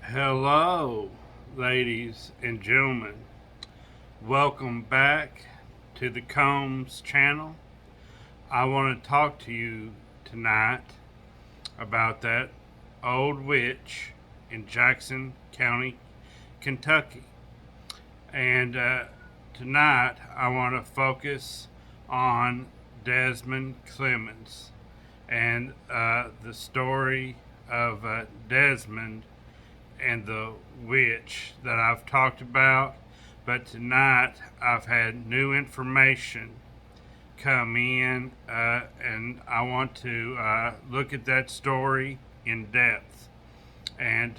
Hello, ladies and gentlemen. Welcome back to the Combs channel. I want to talk to you tonight about that old witch in Jackson County, Kentucky. And tonight I want to focus on Desmond Clemmons and the story of Desmond and the witch that I've talked about. But tonight I've had new information come in, and I want to look at that story in depth and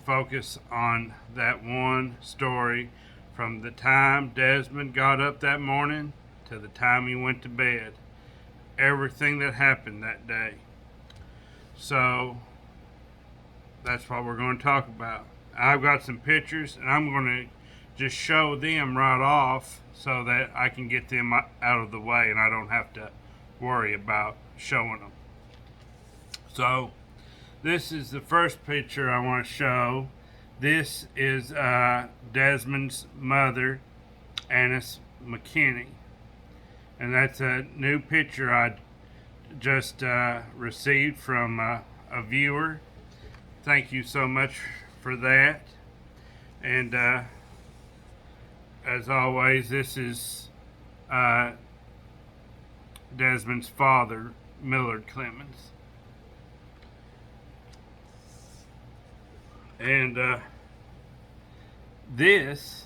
focus on that one story from the time Desmond got up that morning to the time he went to bed. Everything that happened that day. So that's what we're going to talk about. I've got some pictures and I'm going to just show them right off so that I can get them out of the way and I don't have to worry about showing them. So this is the first picture I want to show. This is Desmond's mother, McKinney. And that's a new picture I just received from a viewer. Thank you so much for that. And as always, this is Desmond's father, Millard Clemmons. And this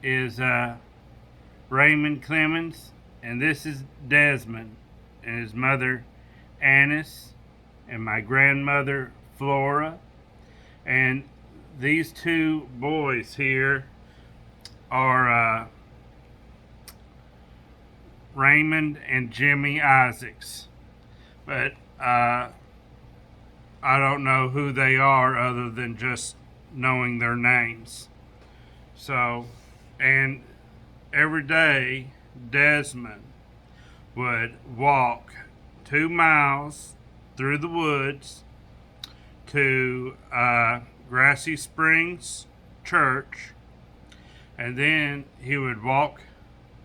is Raymond Clemmons, and this is Desmond and his mother Annis and my grandmother Flora. And these two boys here are Raymond and Jimmy Isaacs, but I don't know who they are other than just knowing their names. So, and every day Desmond would walk 2 miles through the woods to Grassy Springs Church, and then he would walk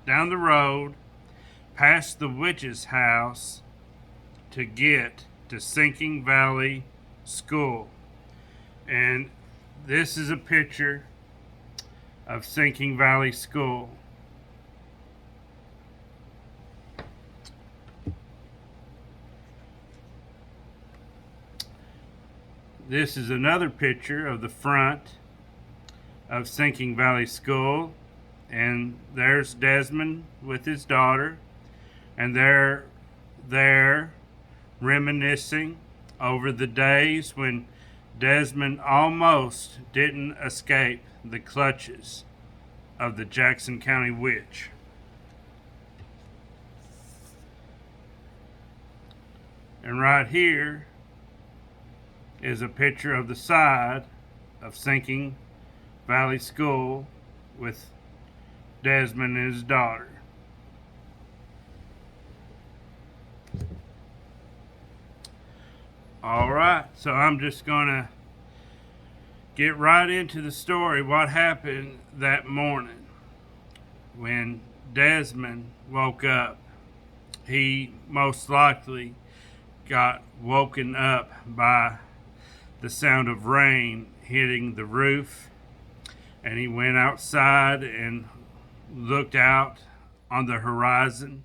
down the road past the witch's house to get to Sinking Valley School. And this is a picture of Sinking Valley School. This is another picture of the front of Sinking Valley School, and there's Desmond with his daughter, and they're there reminiscing over the days when Desmond almost didn't escape the clutches of the Jackson County witch. And right here is a picture of the side of Sinking Valley School with Desmond and his daughter. Alright, so I'm just going to get right into the story. What happened that morning when Desmond woke up? He most likely got woken up by the sound of rain hitting the roof, and he went outside and looked out on the horizon,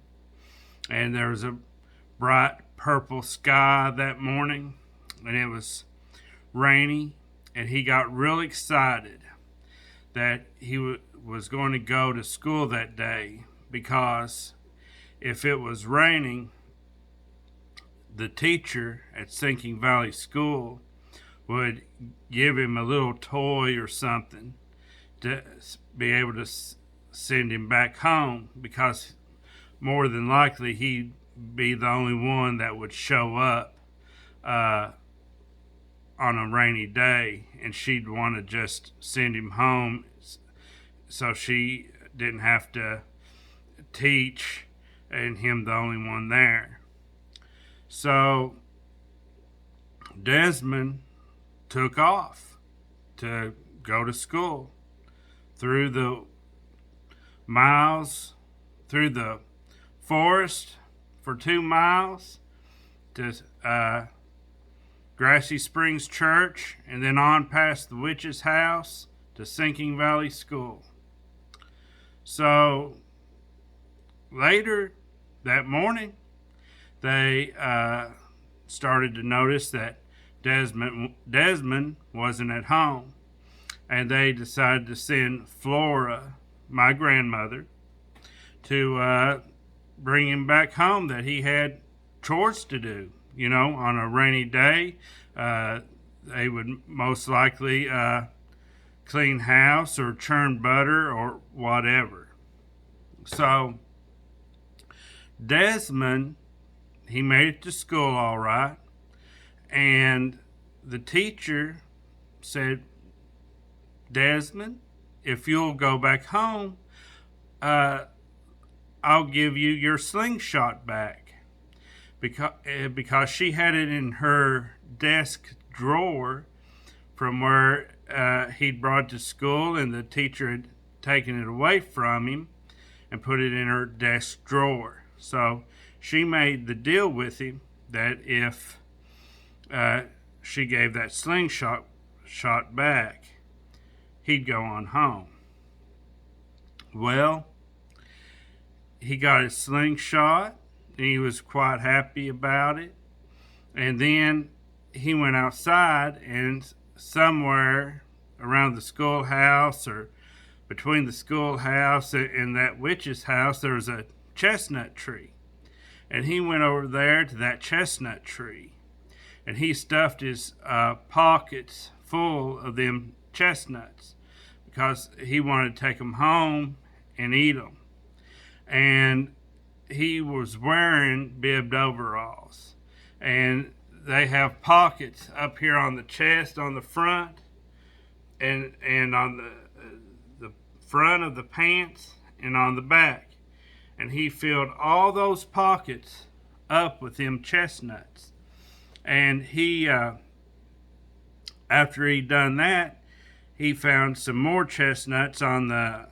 and there was a bright purple sky that morning, and it was rainy, and he got real excited that he was going to go to school that day, because if it was raining, the teacher at Sinking Valley School would give him a little toy or something to be able to send him back home, because more than likely he'd be the only one that would show up on a rainy day, and she'd want to just send him home so she didn't have to teach and him the only one there. So Desmond took off to go to school through the miles, through the forest for 2 miles to Grassy Springs Church, and then on past the witch's house to Sinking Valley School. So later that morning, they started to notice that Desmond wasn't at home, and they decided to send Flora, my grandmother, to bring him back home, that he had chores to do. You know, on a rainy day, they would most likely clean house or churn butter or whatever. So Desmond, he made it to school all right, and the teacher said, Desmond, if you'll go back home, I'll give you your slingshot back. Because she had it in her desk drawer from where he'd brought to school, and the teacher had taken it away from him and put it in her desk drawer. So she made the deal with him that if she gave that slingshot back, he'd go on home. Well, he got his slingshot, and he was quite happy about it. And then he went outside, and somewhere around the schoolhouse, or between the schoolhouse and that witch's house, there was a chestnut tree. And he went over there to that chestnut tree, and he stuffed his pockets full of them chestnuts because he wanted to take them home and eat them. And he was wearing bibbed overalls, and they have pockets up here on the chest, on the front, and on the front of the pants and on the back. And he filled all those pockets up with them chestnuts. And he, after he'd done that, he found some more chestnuts on the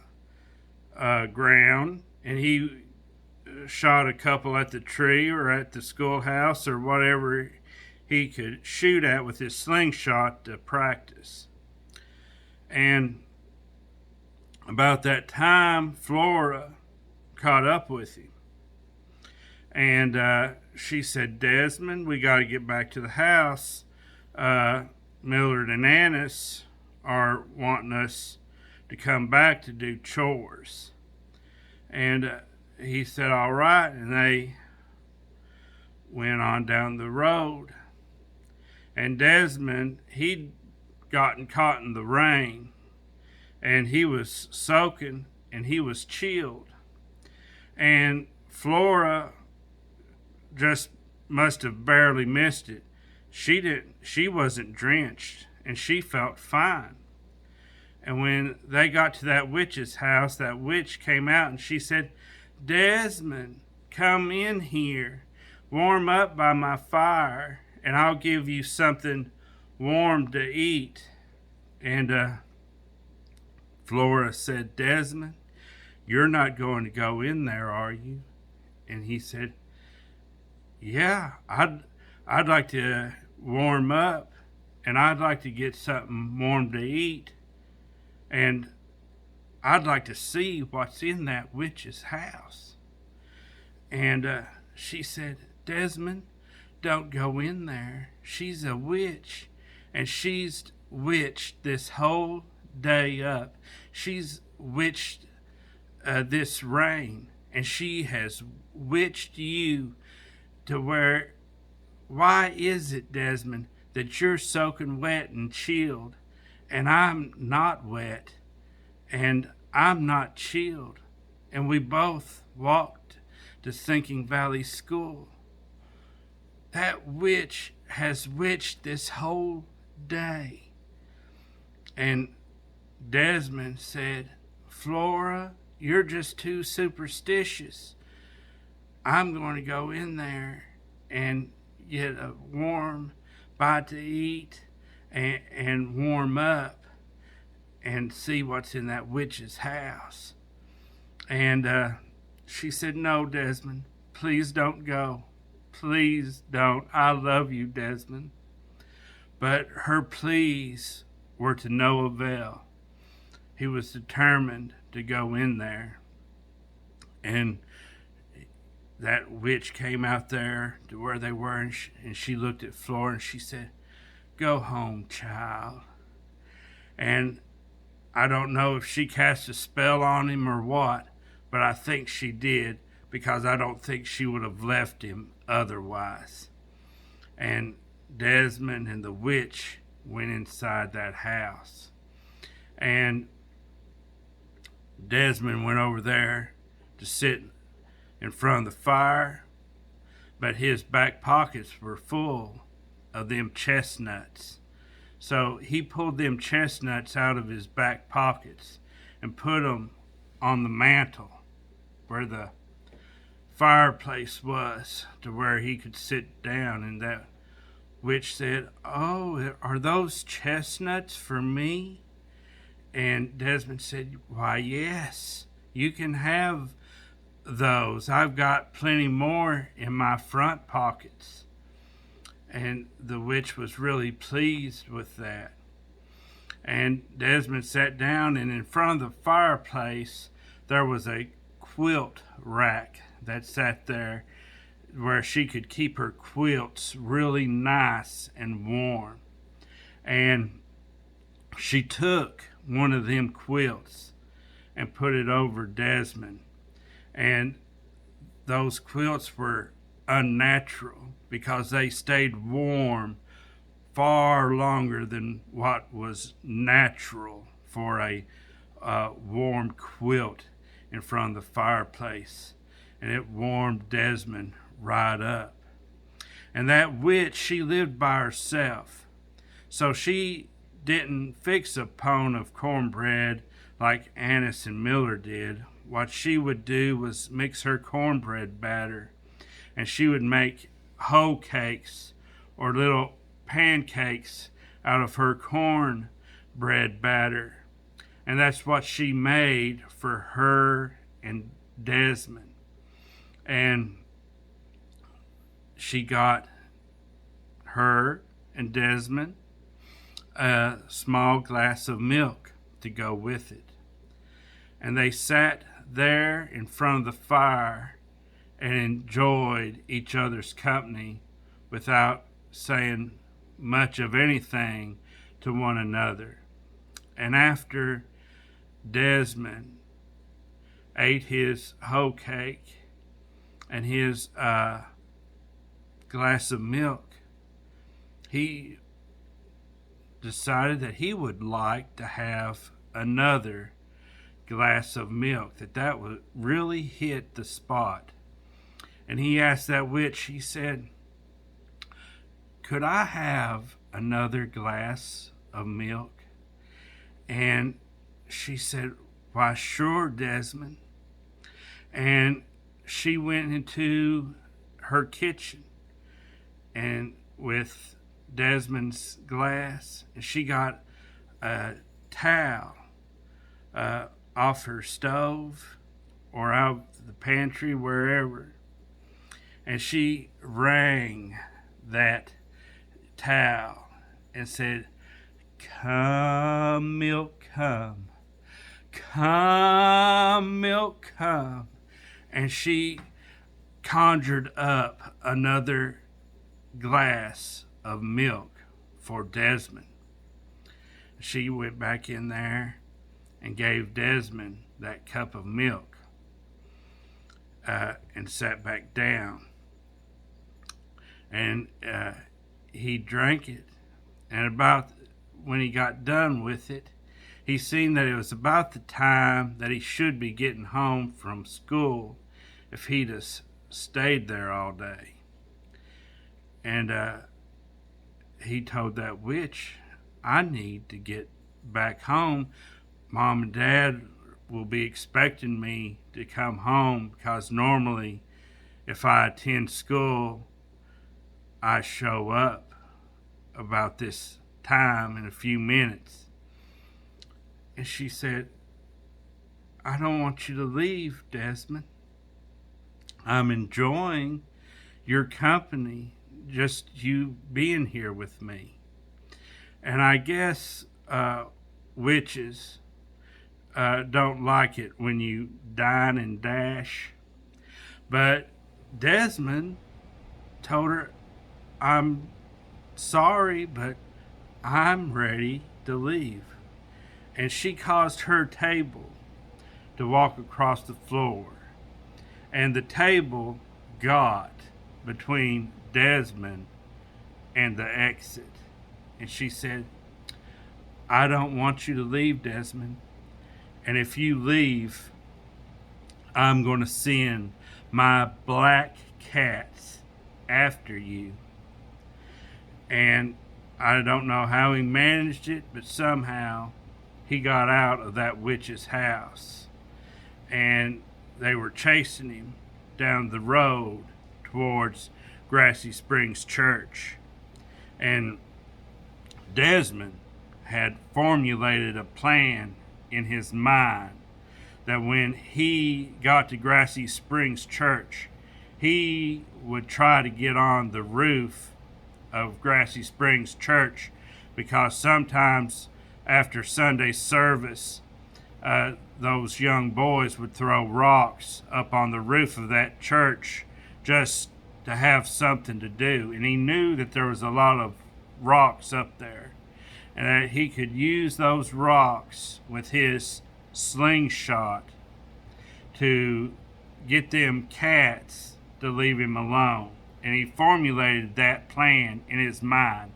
ground, and he shot a couple at the tree or at the schoolhouse or whatever he could shoot at with his slingshot to practice. And about that time, Flora caught up with him, and she said, Desmond, we got to get back to the house. Millard and Annis are wanting us to come back to do chores. And he said, all right, and they went on down the road. And Desmond, he'd gotten caught in the rain, and he was soaking, and he was chilled. And Flora just must have barely missed it. She wasn't drenched, and she felt fine. And when they got to that witch's house, that witch came out, and she said, Desmond, come in here, warm up by my fire, and I'll give you something warm to eat. And Flora said, Desmond, you're not going to go in there, are you? And he said, yeah, I'd like to warm up, and I'd like to get something warm to eat, and I'd like to see what's in that witch's house. And she said, Desmond, don't go in there. She's a witch, and she's witched this whole day up. She's witched this rain, and she has witched you to where, why is it, Desmond, that you're soaking wet and chilled, and I'm not wet, and I'm not chilled, and we both walked to Sinking Valley School? That witch has witched this whole day. And Desmond said, Flora, you're just too superstitious. I'm going to go in there and get a warm bite to eat and warm up and see what's in that witch's house. And she said, no, Desmond, please don't go. Please don't. I love you, Desmond. But her pleas were to no avail. He was determined to go in there. And that witch came out there to where they were, and she looked at Flora and she said, go home, child. And I don't know if she cast a spell on him or what, but I think she did, because I don't think she would have left him otherwise. And Desmond and the witch went inside that house. And Desmond went over there to sit in front of the fire, but his back pockets were full of them chestnuts. So he pulled them chestnuts out of his back pockets and put them on the mantle where the fireplace was, to where he could sit down. And that witch said, oh, are those chestnuts for me? And Desmond said, why, yes, you can have those. I've got plenty more in my front pockets. And the witch was really pleased with that. And Desmond sat down, and in front of the fireplace there was a quilt rack that sat there where she could keep her quilts really nice and warm. And she took one of them quilts and put it over Desmond. And those quilts were unnatural because they stayed warm far longer than what was natural for a warm quilt in front of the fireplace. And it warmed Desmond right up. And that witch, she lived by herself. So she didn't fix a pone of cornbread like Annis and Miller did. What she would do was mix her cornbread batter, and she would make hoe cakes or little pancakes out of her cornbread batter. And that's what she made for her and Desmond. And she got her and Desmond a small glass of milk to go with it. And they sat there in front of the fire and enjoyed each other's company without saying much of anything to one another. And after Desmond ate his hoe cake and his glass of milk, he decided that he would like to have another glass of milk, that would really hit the spot. And he asked that witch, he said, could I have another glass of milk? And she said, why, sure, Desmond. And she went into her kitchen and with Desmond's glass, and she got a towel off her stove or out of the pantry, wherever, and she wrung that towel and said, come, milk, come. Come, milk, come. And she conjured up another glass of milk for Desmond. She went back in there and gave Desmond that cup of milk and sat back down. And he drank it. And about when he got done with it, he seen that it was about the time that he should be getting home from school if he'd have stayed there all day. And he told that witch, I need to get back home. Mom and Dad will be expecting me to come home, because normally if I attend school, I show up about this time in a few minutes. And she said, I don't want you to leave, Desmond. I'm enjoying your company, just you being here with me. And I guess witches don't like it when you dine and dash. But Desmond told her, I'm sorry, but I'm ready to leave. And she caused her table to walk across the floor. And the table got between Desmond and the exit. And she said, I don't want you to leave, Desmond. And if you leave, I'm going to send my black cats after you. And I don't know how he managed it, but somehow he got out of that witch's house. And they were chasing him down the road towards Grassy Springs Church. And Desmond had formulated a plan in his mind that when he got to Grassy Springs Church, he would try to get on the roof of Grassy Springs Church, because sometimes after Sunday service, those young boys would throw rocks up on the roof of that church just to have something to do. And he knew that there was a lot of rocks up there, and that he could use those rocks with his slingshot to get them cats to leave him alone. And he formulated that plan in his mind.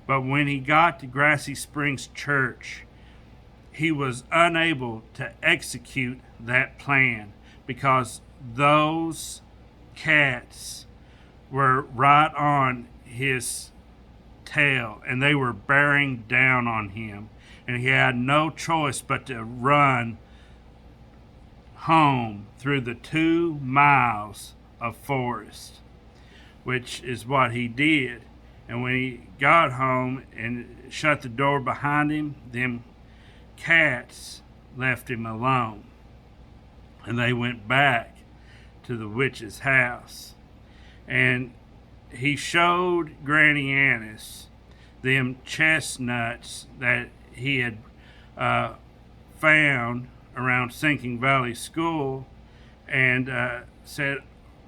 But when he got to Grassy Springs Church, he was unable to execute that plan, because those cats were right on his tail and they were bearing down on him, and he had no choice but to run home through the 2 miles of forest, which is what he did. And when he got home and shut the door behind him, them cats left him alone, and they went back to the witch's house. And he showed Granny Annis them chestnuts that he had found around Sinking Valley School, and said,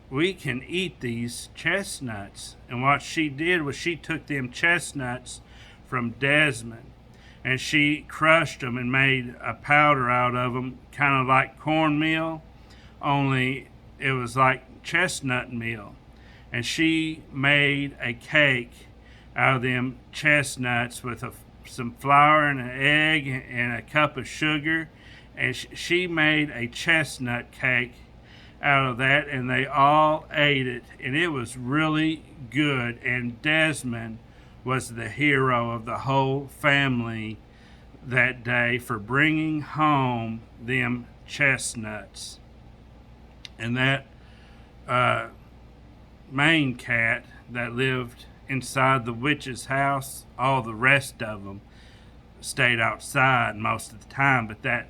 we can eat these chestnuts. And what she did was she took them chestnuts from Desmond, and she crushed them and made a powder out of them, kind of like cornmeal, only it was like chestnut meal. And she made a cake out of them chestnuts with some flour and an egg and a cup of sugar. And she made a chestnut cake out of that, and they all ate it, and it was really good. And Desmond was the hero of the whole family that day for bringing home them chestnuts. And that Maine cat that lived inside the witch's house, all the rest of them stayed outside most of the time, but that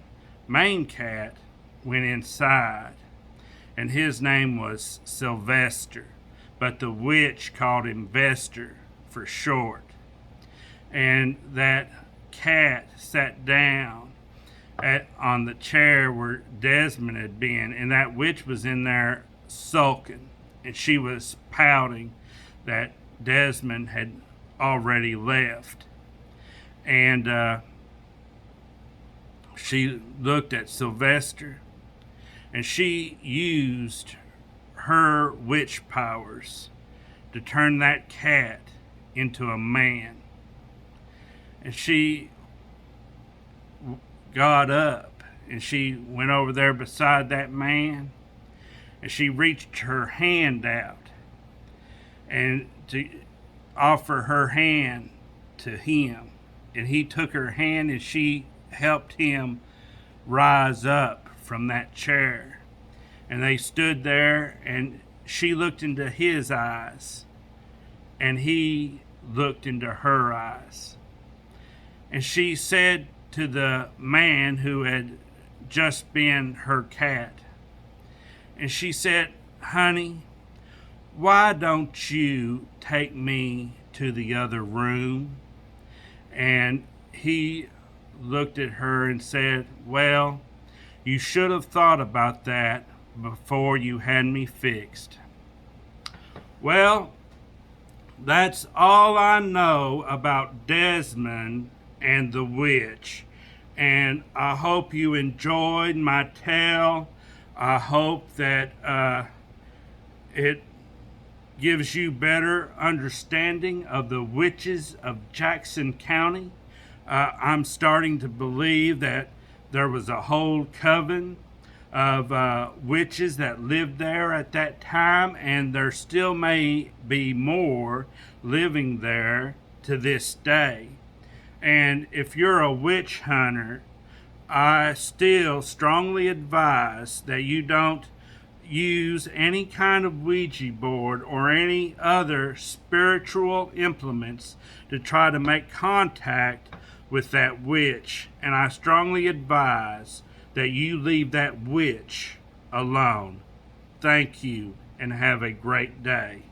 Maine cat went inside, and his name was Sylvester, but the witch called him Vester for short. And that cat sat down on the chair where Desmond had been, and that witch was in there sulking, and she was pouting that Desmond had already left. And she looked at Sylvester, and she used her witch powers to turn that cat into a man. And she got up, and she went over there beside that man, and she reached her hand out and to offer her hand to him. And he took her hand, and she helped him rise up from that chair. And they stood there, and she looked into his eyes, and he looked into her eyes. And she said to the man who had just been her cat, and she said, "Honey, why don't you take me to the other room?" And he looked at her and said, "Well, you should have thought about that before you had me fixed." Well, that's all I know about Desmond and the witch. And I hope you enjoyed my tale. I hope that it gives you better understanding of the witches of Jackson County. I'm starting to believe that there was a whole coven of witches that lived there at that time, and there still may be more living there to this day. And if you're a witch hunter, I still strongly advise that you don't use any kind of Ouija board or any other spiritual implements to try to make contact with that witch. And I strongly advise that you leave that witch alone. Thank you, and have a great day.